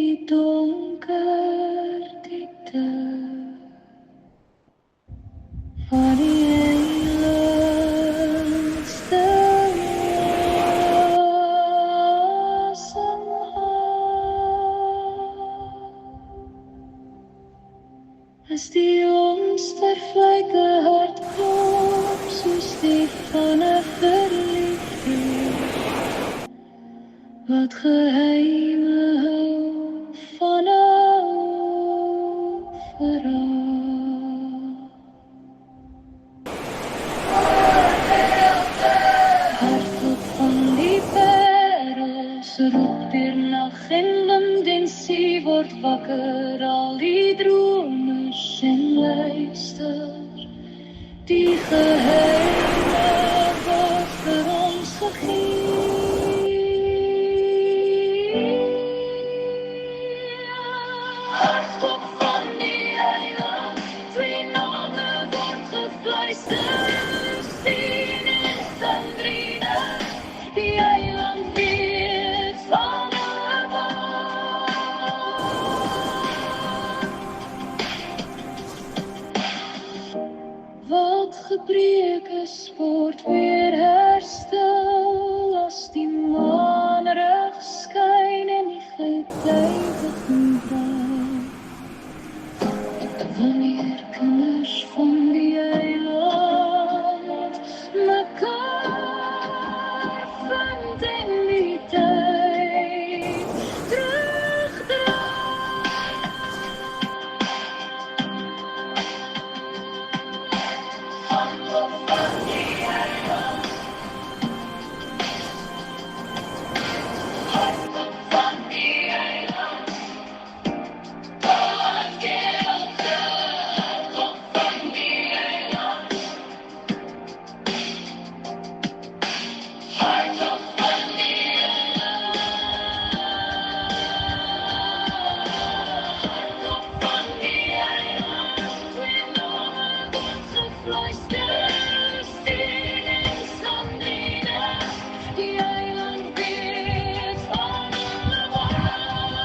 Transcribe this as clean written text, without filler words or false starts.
die donker diepte van die heiligste asemhaal. As die onsterflike hart klop soos die van 'n verliefde wat geheime hou van 'n verhaal. Hartklop van die wêreld roep deur nag en wind en see word wakker al die dromers en luister die geheime word vir ons gegee. Hartklop van die eiland, twee name word gefluister, Steen en Sandrine, die eiland weet van 'n wat gebreek is word weer herstel as die maan rig skyn en die gety begin brand. Wanneer kinders van die eiland mekaar vind en die tyd terugdraai. Hartklop van die eiland, hartklop van die eiland, wat kelte, hartklop van die eiland, hartklop van die eiland, hartklop van die eiland, twee name word gefluister, Steen en Sandrine, die eiland weet van 'n verhaal.